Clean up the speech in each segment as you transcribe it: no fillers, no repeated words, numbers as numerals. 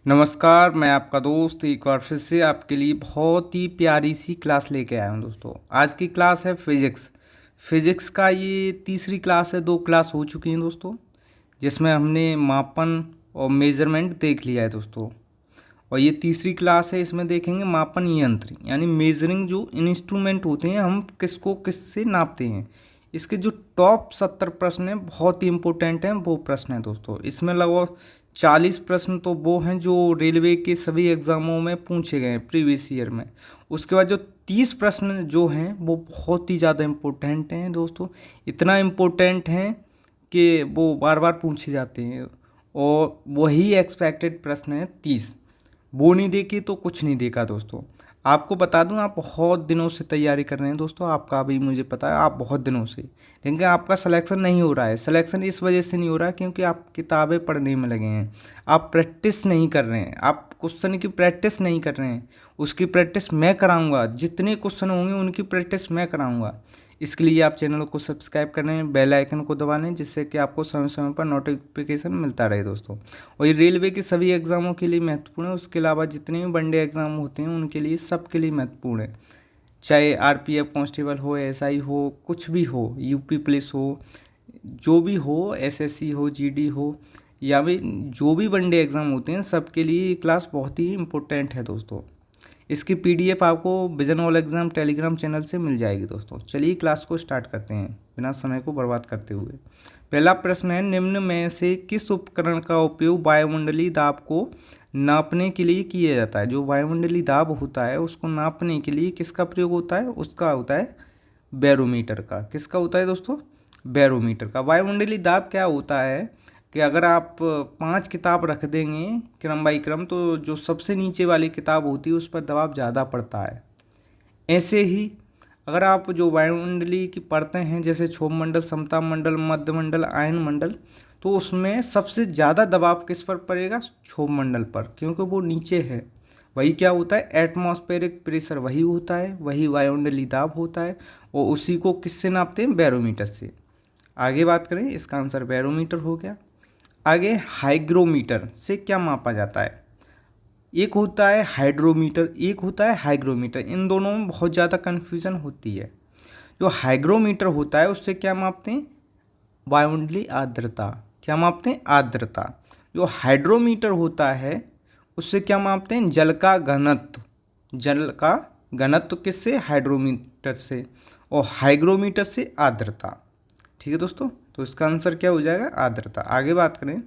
नमस्कार, मैं आपका दोस्त एक बार फिर से आपके लिए बहुत ही प्यारी सी क्लास लेके आया हूँ दोस्तों। आज की क्लास है फिज़िक्स। फिज़िक्स का ये तीसरी क्लास है, 2 क्लास हो चुकी हैं दोस्तों, जिसमें हमने मापन और मेज़रमेंट देख लिया है दोस्तों। और ये तीसरी क्लास है, इसमें देखेंगे मापन यंत्र यानी मेजरिंग जो इंस्ट्रूमेंट होते हैं, हम किसको किससे नापते हैं। इसके जो टॉप 70 प्रश्न हैं बहुत ही इंपॉर्टेंट हैं, वो प्रश्न हैं दोस्तों। इसमें लगभग 40 प्रश्न तो वो हैं जो रेलवे के सभी एग्ज़ामों में पूछे गए हैं प्रीवियस ईयर में। उसके बाद जो 30 प्रश्न जो हैं वो बहुत ही ज़्यादा इम्पोर्टेंट हैं दोस्तों। इतना इम्पोर्टेंट हैं कि वो बार बार पूछे जाते हैं, और वही एक्सपेक्टेड प्रश्न है 30। वो नहीं देखी तो कुछ नहीं देखा दोस्तों। आपको बता दूं, आप बहुत दिनों से तैयारी कर रहे हैं दोस्तों, आपका भी मुझे पता है, आप बहुत दिनों से, लेकिन आपका सिलेक्शन नहीं हो रहा है। सिलेक्शन इस वजह से नहीं हो रहा है क्योंकि आप किताबें पढ़ने में लगे हैं, आप प्रैक्टिस नहीं कर रहे हैं, आप क्वेश्चन की प्रैक्टिस नहीं कर रहे हैं। उसकी प्रैक्टिस मैं कराऊंगा, जितने क्वेश्चन होंगे उनकी प्रैक्टिस मैं कराऊंगा। इसके लिए आप चैनल को सब्सक्राइब कर लें, बेल आइकन को दबा लें, जिससे कि आपको समय समय पर नोटिफिकेशन मिलता रहे दोस्तों। और ये रेलवे के सभी एग्ज़ामों के लिए महत्वपूर्ण है। उसके अलावा जितने भी वनडे एग्ज़ाम होते हैं उनके लिए, सबके लिए महत्वपूर्ण है। चाहे आरपीएफ कांस्टेबल हो, एसआई हो, कुछ भी हो, यूपी पुलिस हो, जो भी हो, एसएससी हो, जीडी हो, या भी जो भी वनडे एग्ज़ाम होते हैं, सबके लिए ये क्लास बहुत ही इम्पोर्टेंट है दोस्तों। इसकी पीडीएफ आपको vision all exam Telegram channel से मिल जाएगी दोस्तों। चलिए क्लास को स्टार्ट करते हैं बिना समय को बर्बाद करते हुए। पहला प्रश्न है, निम्न में से किस उपकरण का उपयोग वायुमंडलीय दाब को नापने के लिए किया जाता है। जो वायुमंडलीय दाब होता है उसको नापने के लिए किसका प्रयोग होता है, उसका होता है बैरोमीटर का। किसका होता है दोस्तों, बैरोमीटर का। वायुमंडलीय दाब क्या होता है कि अगर आप 5 किताब रख देंगे क्रम बाई क्रम, तो जो सबसे नीचे वाली किताब होती है उस पर दबाव ज़्यादा पड़ता है। ऐसे ही अगर आप जो वायुमंडलीय की परतें हैं, जैसे क्षोभ मंडल, समताप मंडल, मध्य मंडल, आयन मंडल, तो उसमें सबसे ज़्यादा दबाव किस पर पड़ेगा, क्षोभ मंडल पर, क्योंकि वो नीचे है। वही क्या होता है, एटमॉस्फेरिक प्रेशर वही होता है, वही वायुमंडलीय दाब होता है, और उसी को किससे नापते हैं, बैरोमीटर से। आगे बात करें, इसका आंसर बैरोमीटर हो गया। आगे हाइग्रोमीटर से क्या मापा जाता है। एक होता है हाइड्रोमीटर, एक होता है हाइग्रोमीटर। इन दोनों में बहुत ज़्यादा कन्फ्यूज़न होती है। जो हाइग्रोमीटर होता है उससे क्या मापते हैं, वायुमंडलीय आर्द्रता। क्या मापते हैं, आर्द्रता। जो हाइड्रोमीटर होता है उससे क्या मापते हैं, जल का घनत्व। जल का घनत्व किससे, हाइड्रोमीटर से, और हाइग्रोमीटर से आर्द्रता। ठीक है दोस्तों, तो इसका आंसर क्या हो जाएगा, आर्द्रता। आगे बात करें,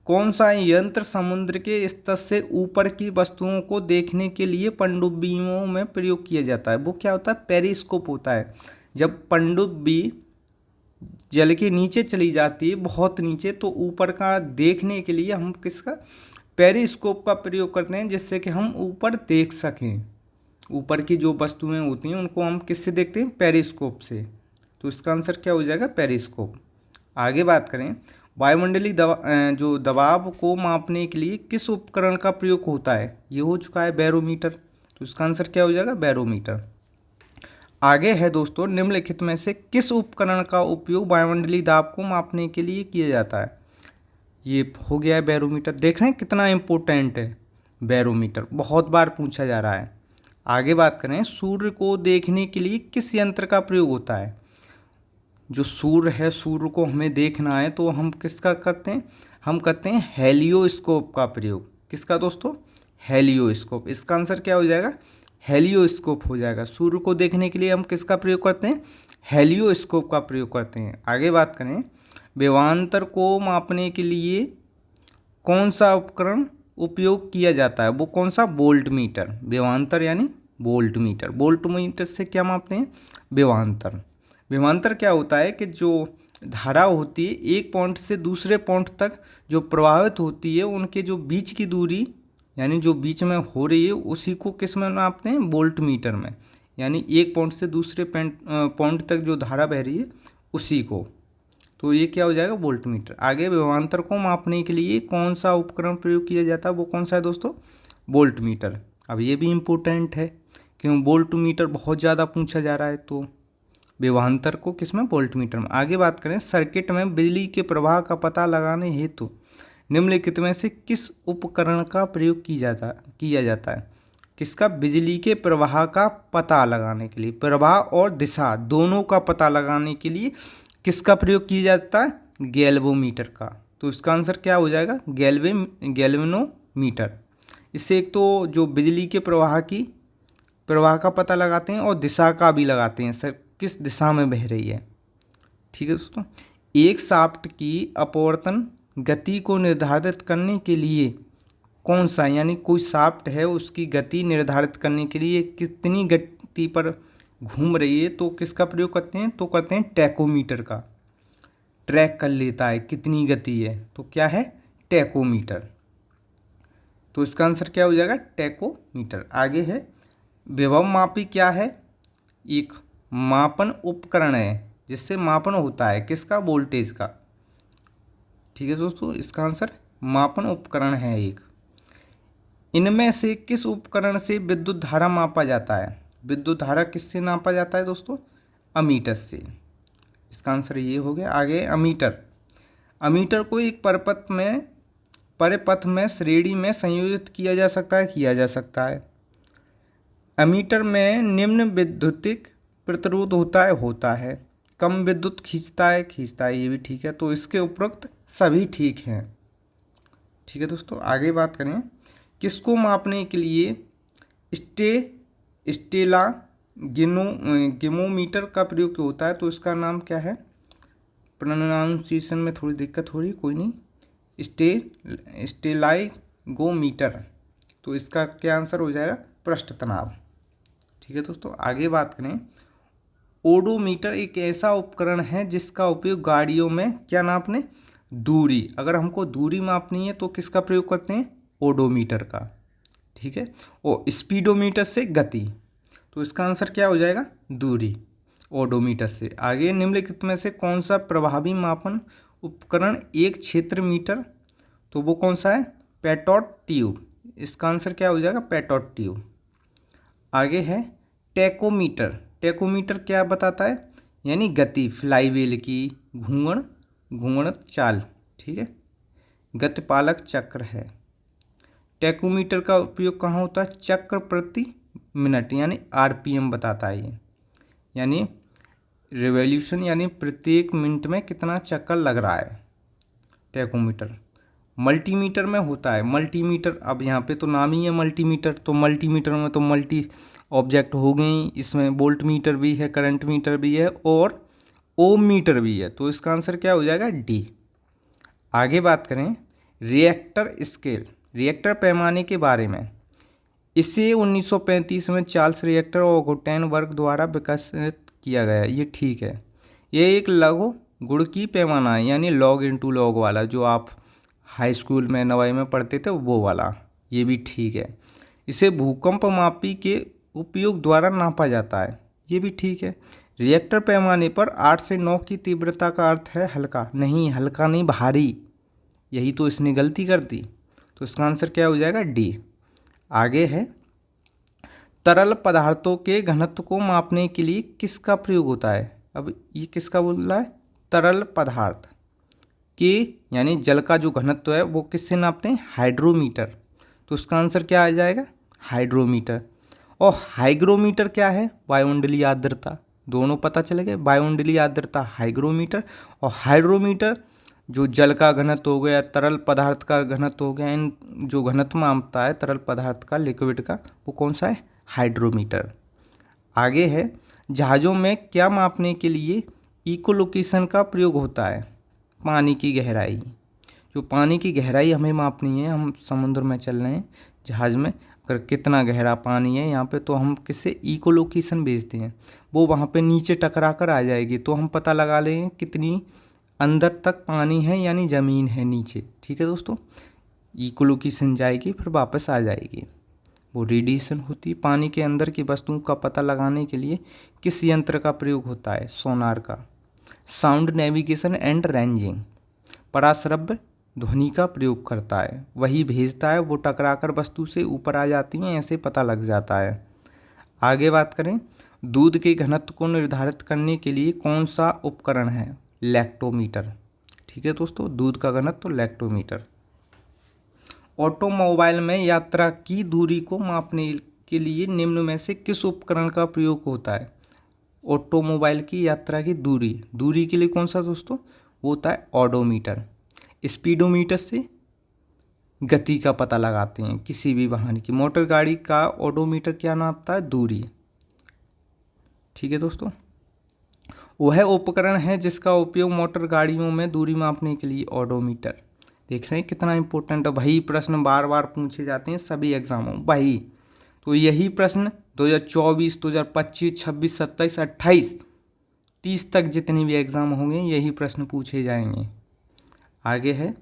कौन सा यंत्र समुद्र के स्तर से ऊपर की वस्तुओं को देखने के लिए पनडुब्बियों में प्रयोग किया जाता है। वो क्या होता है, पेरिस्कोप होता है। जब पनडुब्बी जल के नीचे चली जाती है, बहुत नीचे, तो ऊपर का देखने के लिए हम किसका, पेरिस्कोप का प्रयोग करते हैं, जिससे कि हम ऊपर देख सकें। ऊपर की जो वस्तुएं होती हैं उनको हम किससे देखते हैं, पेरिस्कोप से। तो इसका आंसर क्या हो जाएगा, पेरिस्कोप। आगे बात करें, वायुमंडलीय जो दबाव को मापने के लिए किस उपकरण का प्रयोग होता है। ये हो चुका है बैरोमीटर, तो इसका आंसर क्या हो जाएगा, बैरोमीटर। आगे है दोस्तों, निम्नलिखित में से किस उपकरण का उपयोग वायुमंडलीय दाब को मापने के लिए किया जाता है। ये हो गया है बैरोमीटर। देख रहे हैं कितना इम्पोर्टेंट है बैरोमीटर, बहुत बार पूछा जा रहा है। आगे बात करें, सूर्य को देखने के लिए किस यंत्र का प्रयोग होता है। जो सूर्य है, सूर्य को हमें देखना है तो हम किसका करते हैं, हम करते हैं हेलियोस्कोप का प्रयोग। किसका दोस्तों, हेलियोस्कोप। इसका आंसर क्या हो जाएगा, हेलियोस्कोप हो जाएगा। सूर्य को देखने के लिए हम किसका प्रयोग करते हैं, हेलियोस्कोप का प्रयोग करते हैं। आगे बात करें, विभवांतर को मापने के लिए कौन सा उपकरण उपयोग किया जाता है। वो कौन सा, वोल्ट मीटर। विभवांतर यानी वोल्ट मीटर। वोल्ट मीटर से क्या मापते हैं, विभवांतर। विभवांतर क्या होता है कि जो धारा होती है एक पॉइंट से दूसरे पॉइंट तक जो प्रभावित होती है, उनके जो बीच की दूरी, यानी जो बीच में हो रही है, उसी को किस में नापते हैं, वोल्ट मीटर में। यानी एक पॉइंट से दूसरे पॉइंट तक जो धारा बह रही है उसी को, तो ये क्या हो जाएगा, वोल्ट मीटर। आगे विभवांतर को मापने के लिए कौन सा उपकरण प्रयोग किया जाता है, वो कौन सा है दोस्तों, वोल्ट मीटर। अब ये भी इम्पोर्टेंट है क्यों, वोल्ट मीटर बहुत ज़्यादा पूछा जा रहा है, तो विभवांतर को किस में, वोल्ट मीटर में। आगे बात करें, सर्किट में बिजली के प्रवाह का पता लगाने हेतु निम्नलिखित में से किस उपकरण का प्रयोग किया जाता है? किसका? बिजली के प्रवाह का पता लगाने के लिए, प्रवाह और दिशा दोनों का पता लगाने के लिए किसका प्रयोग किया जाता है? गैल्वेनोमीटर का। तो इसका आंसर क्या हो जाएगा? गैल्वेनोमीटर। इससे एक तो जो बिजली के प्रवाह का पता लगाते हैं और दिशा का भी लगाते हैं, सर किस दिशा में बह रही है। ठीक है दोस्तों, एक शाफ्ट की अपवर्तन गति को निर्धारित करने के लिए कौन सा, यानी कोई शाफ्ट है उसकी गति निर्धारित करने के लिए कितनी गति पर घूम रही है तो किसका प्रयोग करते हैं? तो करते हैं टैकोमीटर का। ट्रैक कर लेता है कितनी गति है, तो क्या है? टैकोमीटर। तो इसका आंसर क्या हो जाएगा? टैकोमीटर। आगे है विभव मापी क्या है? एक मापन उपकरण है जिससे मापन होता है किसका? वोल्टेज का। ठीक है दोस्तों, इसका आंसर मापन उपकरण है एक। इनमें से किस उपकरण से विद्युत धारा मापा जाता है? विद्युत धारा किससे नापा जाता है दोस्तों? अमीटर से। इसका आंसर ये हो गया। आगे अमीटर। अमीटर को एक परिपथ में श्रेणी में संयोजित किया जा सकता है। अमीटर में निम्न विद्युतिक प्रतिरोध होता है। कम विद्युत खींचता है, ये भी ठीक है। तो इसके उपरोक्त सभी ठीक हैं। ठीक है दोस्तों, आगे बात करें किसको मापने के लिए स्टेलागिनोमीटर का प्रयोग होता है? तो इसका नाम क्या है? प्रोनाउंसिएशन में थोड़ी दिक्कत हो रही, कोई नहीं। स्टेलाइगोमीटर। तो इसका क्या आंसर हो जाएगा? पृष्ठ तनाव। ठीक है दोस्तों, आगे बात करें ओडोमीटर एक ऐसा उपकरण है जिसका उपयोग गाड़ियों में क्या नापने? दूरी। अगर हमको दूरी मापनी है तो किसका प्रयोग करते हैं? ओडोमीटर का। ठीक है, और स्पीडोमीटर से गति। तो इसका आंसर क्या हो जाएगा? दूरी, ओडोमीटर से। आगे निम्नलिखित में से कौन सा प्रभावी मापन उपकरण एक क्षेत्र मीटर? तो वो कौन सा है? Pitot tube. इसका आंसर क्या हो जाएगा? Pitot tube. आगे है टैकोमीटर। टैकोमीटर क्या बताता है? यानी गति, फ्लाईव्हील की घूर्णन चाल। ठीक है, गतिपालक चक्र है। टैकोमीटर का उपयोग कहाँ होता है? चक्र प्रति मिनट यानी आरपीएम बताता है ये, यानी रिवॉल्यूशन, यानी प्रत्येक मिनट में कितना चक्कर लग रहा है टैकोमीटर। मल्टीमीटर में होता है। मल्टीमीटर, अब यहाँ पे तो नाम ही है मल्टीमीटर, तो मल्टीमीटर में तो मल्टी ऑब्जेक्ट हो गई। इसमें वोल्ट मीटर भी है, करंट मीटर भी है और ओम मीटर भी है। तो इसका आंसर क्या हो जाएगा? डी। आगे बात करें रिएक्टर स्केल, रिएक्टर पैमाने के बारे में। इसे 1935 में चार्ल्स रिएक्टर और गुटेनबर्ग द्वारा विकसित किया गया। ये ठीक है। ये एक लघु गुणकी पैमाना है, यानी लॉग इंटू लॉग वाला, जो आप हाई स्कूल में नवाई में पढ़ते थे वो वाला। ये भी ठीक है। इसे भूकंप मापी के उपयोग द्वारा नापा जाता है। ये भी ठीक है। रिएक्टर पैमाने पर 8 से 9 की तीव्रता का अर्थ है हल्का। नहीं, हल्का नहीं, भारी। यही तो इसने गलती कर दी। तो इसका आंसर क्या हो जाएगा? डी। आगे है तरल पदार्थों के घनत्व को मापने के लिए किसका प्रयोग होता है? अब ये किसका बोल रहा है? तरल पदार्थ के, यानी जल का जो घनत्व है वो किससे नापते हैं? हाइड्रोमीटर। तो उसका आंसर क्या आ जाएगा? हाइड्रोमीटर। और हाइग्रोमीटर क्या है? वायुमंडलीय आर्द्रता। दोनों पता चले गए, वायुमंडलीय आर्द्रता हाइग्रोमीटर, और हाइड्रोमीटर जो जल का घनत्व हो गया, तरल पदार्थ का घनत्व हो गया। इन जो घनत्व मापता है तरल पदार्थ का, लिक्विड का, वो कौन सा है? हाइड्रोमीटर। आगे है जहाज़ों में क्या मापने के लिए इकोलोकेशन का प्रयोग होता है? पानी की गहराई। जो पानी की गहराई हमें मापनी है, हम समुद्र में चल रहे हैं जहाज़ में, अगर कितना गहरा पानी है यहाँ पे, तो हम किससे इकोलोकेशन भेजते हैं, वो वहाँ पे नीचे टकरा कर आ जाएगी, तो हम पता लगा लेंगे कितनी अंदर तक पानी है, यानी ज़मीन है नीचे। ठीक है दोस्तों, इकोलोकेशन जाएगी फिर वापस आ जाएगी। वो रेडिएशन होती है। पानी के अंदर की वस्तुओं का पता लगाने के लिए किस यंत्र का प्रयोग होता है? सोनार का। Sound navigation and ranging. पराश्रव्य ध्वनि का प्रयोग करता है, वही भेजता है, वो टकराकर वस्तु से ऊपर आ जाती हैं, ऐसे पता लग जाता है। आगे बात करें दूध के घनत्व को निर्धारित करने के लिए कौन सा उपकरण है? लैक्टोमीटर। ठीक है दोस्तों, दूध का घनत्व लैक्टोमीटर। ऑटोमोबाइल में यात्रा की दूरी को मापने के लिए निम्न में से किस उपकरण का प्रयोग होता है? ऑटोमोबाइल की यात्रा की दूरी के लिए कौन सा दोस्तों? वो होता है ऑडोमीटर। स्पीडोमीटर से गति का पता लगाते हैं किसी भी वाहन की। मोटर गाड़ी का ऑडोमीटर क्या नापता है? दूरी। ठीक है दोस्तों, वह उपकरण है जिसका उपयोग मोटर गाड़ियों में दूरी मापने के लिए ऑडोमीटर। देख रहे हैं कितना इंपॉर्टेंट है। वही प्रश्न बार बार पूछे जाते हैं सभी एग्जामों में, वही। तो यही प्रश्न 2024, 2025, 26, 27, 28, 30 तक जितने भी एग्जाम होंगे यही प्रश्न पूछे जाएंगे। आगे है,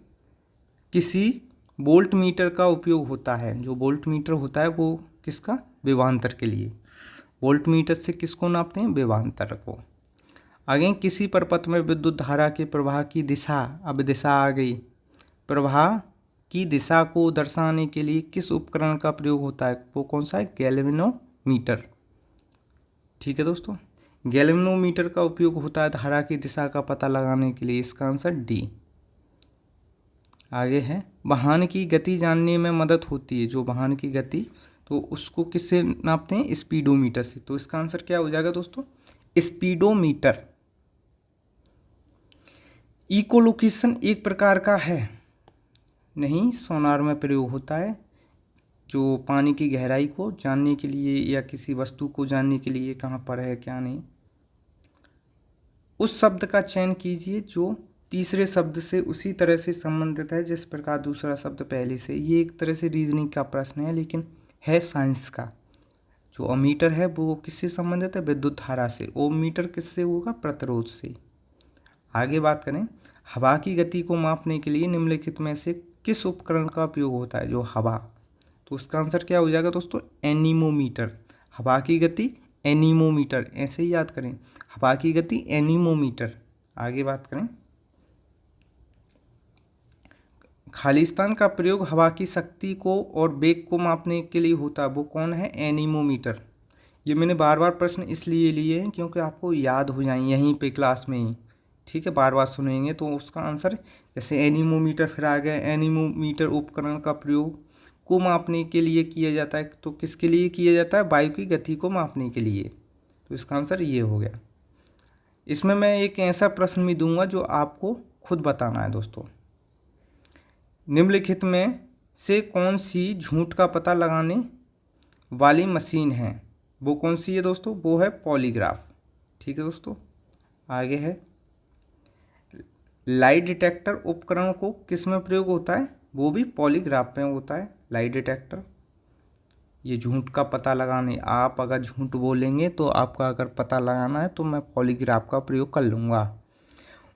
किसी वोल्ट मीटर का उपयोग होता है। जो वोल्ट मीटर होता है वो किसका? विभवांतर के लिए। वोल्ट मीटर से किसको नापते हैं? विभवांतर को। आगे, किसी परपथ में विद्युत धारा के प्रवाह की दिशा, अब दिशा आ गई, प्रवाह की दिशा को दर्शाने के लिए किस उपकरण का प्रयोग होता है? वो कौन सा है? गैल्वेनोमीटर। ठीक है दोस्तों, गैल्वेनोमीटर का उपयोग होता है धारा की दिशा का पता लगाने के लिए। इसका आंसर डी। आगे है, वाहन की गति जानने में मदद होती है। जो वाहन की गति, तो उसको किससे नापते हैं? स्पीडोमीटर से। तो इसका आंसर क्या हो जाएगा दोस्तों? स्पीडोमीटर। इकोलोकेशन एक प्रकार का है, नहीं, सोनार में प्रयोग होता है, जो पानी की गहराई को जानने के लिए या किसी वस्तु को जानने के लिए कहाँ पर है क्या नहीं। उस शब्द का चयन कीजिए जो तीसरे शब्द से उसी तरह से संबंधित है जिस प्रकार दूसरा शब्द पहले से। ये एक तरह से रीजनिंग का प्रश्न है, लेकिन है साइंस का। जो अमीटर है वो किससे संबंधित है? विद्युत धारा से। ओम मीटर किससे होगा? प्रतिरोध से। आगे बात करें, हवा की गति को मापने के लिए निम्नलिखित में से किस उपकरण का उपयोग होता है? जो हवा, तो उसका आंसर क्या हो जाएगा दोस्तों? एनीमोमीटर। हवा की गति एनीमोमीटर, ऐसे ही याद करें, हवा की गति एनीमोमीटर। आगे बात करें, खालिस्तान का प्रयोग हवा की शक्ति को और वेग को मापने के लिए होता है। वो कौन है? एनीमोमीटर। ये मैंने बार बार प्रश्न इसलिए लिए हैं क्योंकि आपको याद हो जाए यहीं पे क्लास में ही। ठीक है, बार बार सुनेंगे तो उसका आंसर, जैसे एनीमोमीटर फिर आ गया। एनीमोमीटर उपकरण का प्रयोग को मापने के लिए किया जाता है। तो किसके लिए किया जाता है? वायु की गति को मापने के लिए। तो इसका आंसर ये हो गया। इसमें मैं एक ऐसा प्रश्न भी दूंगा जो आपको खुद बताना है दोस्तों। निम्नलिखित में से कौन सी झूठ का पता लगाने वाली मशीन है? वो कौन सी है दोस्तों? वो है पॉलीग्राफ। ठीक है दोस्तों, आगे है, लाई डिटेक्टर उपकरण को किस में प्रयोग होता है? वो भी पॉलीग्राफ में होता है, लाई डिटेक्टर। ये झूठ का पता लगाने, आप अगर झूठ बोलेंगे तो आपका अगर पता लगाना है तो मैं पॉलीग्राफ का प्रयोग कर लूँगा।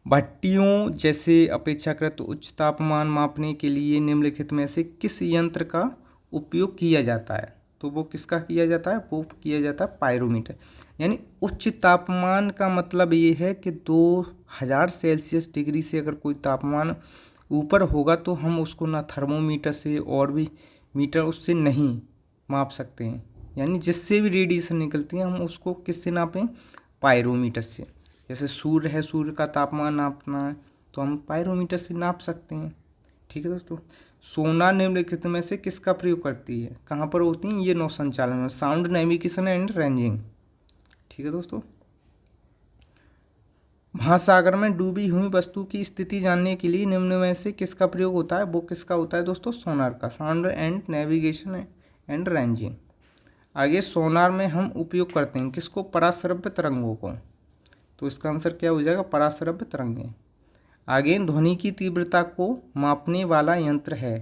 भट्टियों जैसे अपेक्षाकृत उच्च तापमान मापने के लिए निम्नलिखित में से किस यंत्र का उपयोग किया जाता है? तो वो किसका किया जाता है? वो किया जाता है पायरोमीटर। यानी उच्च तापमान का मतलब ये है कि 2000 सेल्सियस डिग्री से अगर कोई तापमान ऊपर होगा तो हम उसको ना थर्मोमीटर से और भी मीटर उससे नहीं माप सकते हैं। यानी जिससे भी रेडिएशन निकलती है हम उसको किससे नापें? पायरोमीटर से। जैसे सूर्य है, सूर्य का तापमान नापना है तो हम पायरोमीटर से नाप सकते हैं। ठीक है दोस्तों, सोनार निम्नलिखित में से किसका प्रयोग करती है? कहाँ पर होती हैं ये? नौ संचालन में, साउंड नेविगेशन एंड रेंजिंग। ठीक है दोस्तों, महासागर में डूबी हुई वस्तु की स्थिति जानने के लिए निम्न में से किसका प्रयोग होता है? वो किसका होता है दोस्तों? सोनार का, sound and navigation and ranging. आगे, सोनार में हम उपयोग करते हैं किसको? पराश्रव्य तरंगों को। तो इसका आंसर क्या हो जाएगा? पराश्रव्य तरंगें। आगे, ध्वनि की तीव्रता को मापने वाला यंत्र है।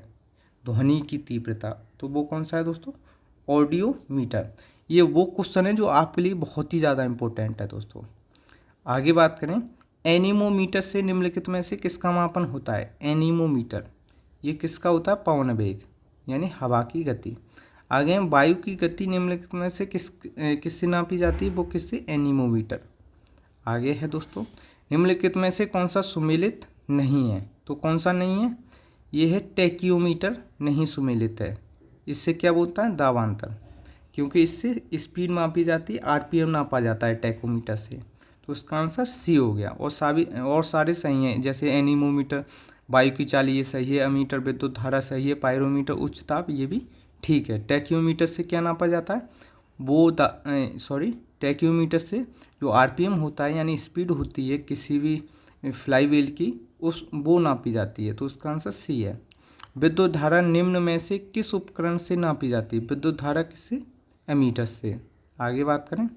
ध्वनि की तीव्रता, तो वो कौन सा है दोस्तों? ऑडियोमीटर। ये वो क्वेश्चन है जो आपके लिए बहुत ही ज़्यादा इंपॉर्टेंट है दोस्तों। आगे बात करें, एनीमोमीटर से निम्नलिखित में से किसका मापन होता है? एनीमोमीटर ये किसका होता है? पवन वेग, यानी हवा की गति। आगे, वायु की गति निम्नलिखित में से किससे नापी जाती है? वो किससे? एनीमोमीटर। आगे है दोस्तों, निम्नलिखित में से कौन सा सुमेलित नहीं है? तो कौन सा नहीं है? ये है टैकियोमीटर, नहीं सुमेलित है। इससे क्या बोलता है? दाबांतर, क्योंकि इससे स्पीड मापी जाती है, आरपीएम नापा जाता है टैकोमीटर से। तो इसका आंसर सी हो गया। और सारे सही हैं, जैसे एनीमोमीटर वायु की चाल ये सही है, अमीटर विद्युत धारा सही है, पायरोमीटर उच्च ताप ये भी ठीक है। टैक्योमीटर से क्या नापा जाता है, वो टैक्योमीटर से जो आरपीएम होता है यानी स्पीड होती है किसी भी फ्लाईव्हील की वो नापी जाती है। तो उसका आंसर सी है। विद्युत धारा निम्न में से किस उपकरण से नापी जाती है, विद्युत धारा किससे, एमीटर से। आगे बात करें,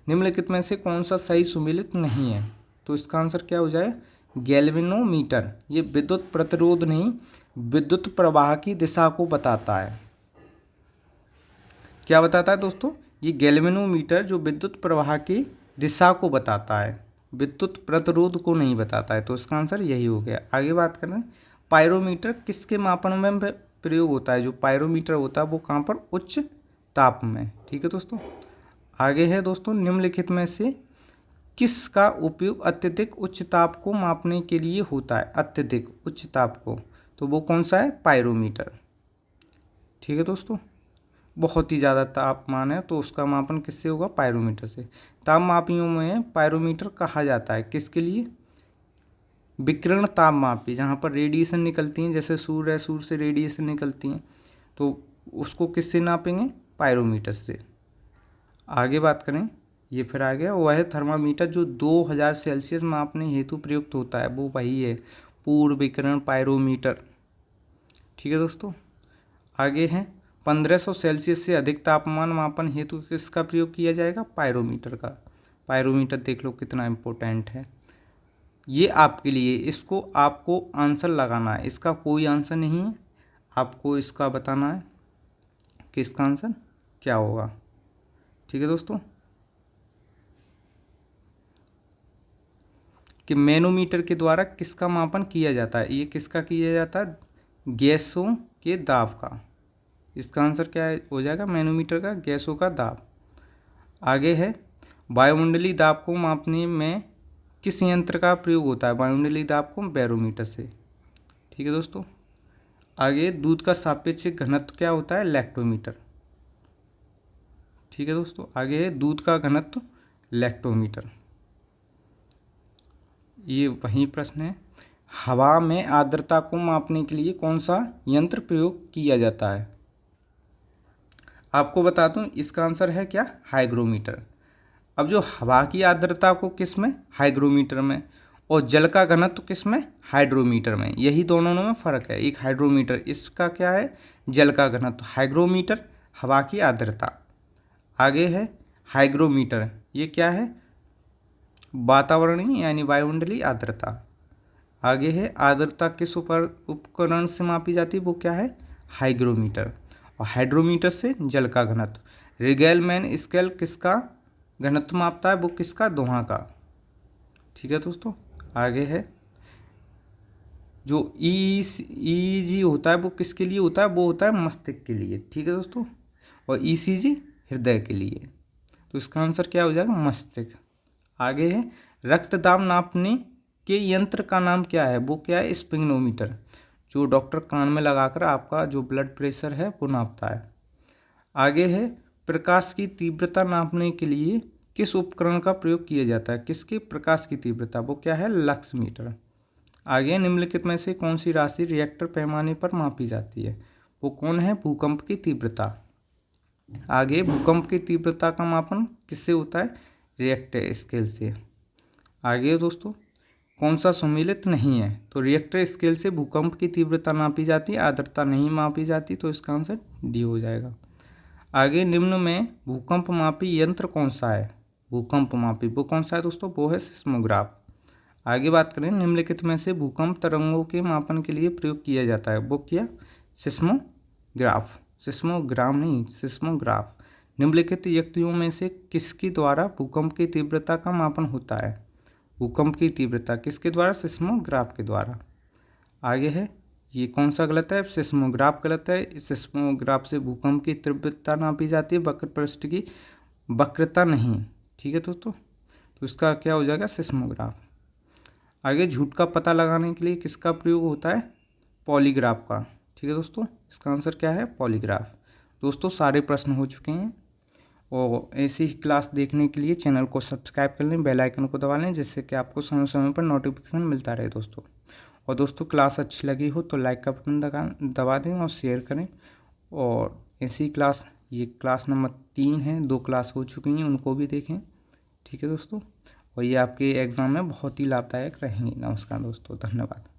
निम्नलिखित में से कौन सा सही सुमेलित नहीं है, तो इसका आंसर क्या हो जाए, गैल्वेनोमीटर। ये विद्युत प्रतिरोध नहीं, विद्युत प्रवाह की दिशा को बताता है। क्या बताता है दोस्तों, ये गैल्वेनोमीटर जो विद्युत प्रवाह की दिशा को बताता है, विद्युत प्रतिरोध को नहीं बताता है। तो इसका आंसर यही हो गया। आगे बात करें, पायरोमीटर किसके मापन में प्रयोग होता है, जो पायरोमीटर होता है वो कहाँ पर, उच्च ताप में। ठीक है दोस्तों। आगे है दोस्तों, निम्नलिखित में से किसका उपयोग अत्यधिक उच्च ताप को मापने के लिए होता है, अत्यधिक उच्च ताप को, तो वो कौन सा है, पायरोमीटर। ठीक है दोस्तों, बहुत ही ज़्यादा तापमान है तो उसका मापन किससे होगा, पायरोमीटर से। तापमापियों में पायरोमीटर कहा जाता है किसके लिए, विकिरण तापमापी, जहाँ पर रेडिएशन निकलती हैं, जैसे सूर्य है, सूर्य से रेडिएशन निकलती हैं, तो उसको किससे नापेंगे, पायरोमीटर से। आगे बात करें, ये फिर आ गया, वह थर्मामीटर जो 2000 सेल्सियस मापने हेतु प्रयुक्त होता है, वो वही है पूर्व विकिरण पायरोमीटर। ठीक है दोस्तों। आगे है, 1500 सेल्सियस से अधिक तापमान मापन हेतु किसका प्रयोग किया जाएगा, पायरोमीटर का। पायरोमीटर देख लो कितना इम्पोर्टेंट है ये आपके लिए, इसको आपको आंसर लगाना है, इसका कोई आंसर नहीं है, आपको इसका बताना है कि इसका आंसर क्या होगा। ठीक है दोस्तों, कि मैनोमीटर के द्वारा किसका मापन किया जाता है, ये किसका किया जाता है, गैसों के दाब का। इसका आंसर क्या हो जाएगा, मैनोमीटर का, गैसों का दाब। आगे है, वायुमंडलीय दाब को मापने में किस यंत्र का प्रयोग होता है, वायुमंडलीय दाब को, बैरोमीटर से। ठीक है दोस्तों। आगे, दूध का सापेक्षिक घनत्व क्या होता है, लैक्टोमीटर। ठीक है दोस्तों। आगे है, दूध का घनत्व, लैक्टोमीटर। ये वही प्रश्न है, हवा में आर्द्रता को मापने के लिए कौन सा यंत्र प्रयोग किया जाता है। आपको बता दूं, इसका आंसर है क्या, हाइग्रोमीटर। अब जो हवा की आर्द्रता को किस में, हाइग्रोमीटर में, और जल का घनत्व किस में, हाइड्रोमीटर में। यही दोनों में फ़र्क है, एक हाइड्रोमीटर इसका क्या है, जल का घनत्व, हाइग्रोमीटर हवा की आर्द्रता। आगे है हाइग्रोमीटर, ये क्या है, वातावरणीय यानी वायुमंडलीय आर्द्रता। आगे है, आर्द्रता किस उपकरण से मापी जाती है, वो क्या है, हाइग्रोमीटर। और हाइड्रोमीटर से जल का घनत्व। रिगेलमैन स्केल किसका घनत्व मापता है, वो किसका, दोहा का। ठीक है दोस्तों। आगे है, जो ईईजी होता है वो किसके लिए होता है, वो होता है मस्तिष्क के लिए। ठीक है दोस्तों। और ईसीजी हृदय के लिए। तो इसका आंसर क्या हो जाएगा, मस्तिष्क। आगे है, रक्त दाब नापने के यंत्र का नाम क्या है, वो क्या है, स्पिग्नोमीटर, जो डॉक्टर कान में लगाकर आपका जो ब्लड प्रेशर है वो नापता है। आगे है, प्रकाश की तीव्रता नापने के लिए किस उपकरण का प्रयोग किया जाता है, किसके, प्रकाश की तीव्रता, वो क्या है, लक्स मीटर। आगे, निम्नलिखित में से कौन सी राशि रिएक्टर पैमाने पर मापी जाती है, वो कौन है, भूकंप की तीव्रता। आगे, भूकंप की तीव्रता का मापन किससे होता है, रिएक्टर स्केल से। आगे दोस्तों, कौन सा सम्मिलित नहीं है, तो रिएक्टर स्केल से भूकंप की तीव्रता नापी जाती है, आर्द्रता नहीं मापी जाती। तो इसका आंसर डी हो जाएगा। आगे, निम्न में भूकंप मापी यंत्र कौन सा है, भूकंप मापी वो कौन सा है दोस्तों, वो है सिस्मोग्राफ। आगे बात करें, निम्नलिखित में से भूकंप तरंगों के मापन के लिए प्रयोग किया जाता है, वो क्या, सिस्मोग्राफ, सिस्मोग्राम नहीं, सिस्मोग्राफ। निम्नलिखित युक्तियों में से किसके द्वारा भूकंप की तीव्रता का मापन होता है, भूकंप की तीव्रता किसके द्वारा, सिस्मोग्राफ के द्वारा। आगे है, ये कौन सा गलत है, सिस्मोग्राफ गलत है। सिस्मोग्राफ से भूकंप की तीव्रता नापी जाती है, वक्र पृष्ठ की वक्रता नहीं। ठीक है दोस्तों। तो इसका क्या हो जाएगा, सिस्मोग्राफ। आगे, झूठ का पता लगाने के लिए किसका प्रयोग होता है, पॉलीग्राफ का। ठीक है दोस्तों, इसका आंसर क्या है, पॉलीग्राफ। दोस्तों सारे प्रश्न हो चुके हैं, और ऐसी ही क्लास देखने के लिए चैनल को सब्सक्राइब कर लें, बेल आइकन को दबा लें, जिससे कि आपको समय समय पर नोटिफिकेशन मिलता रहे दोस्तों। और दोस्तों क्लास अच्छी लगी हो तो लाइक का बटन दबा दें और शेयर करें। और ऐसी क्लास, ये क्लास नंबर 3 है, 2 क्लास हो चुकी हैं, उनको भी देखें। ठीक है दोस्तों, और ये आपके एग्ज़ाम में बहुत ही लाभदायक रहेंगी। नमस्कार दोस्तों, धन्यवाद।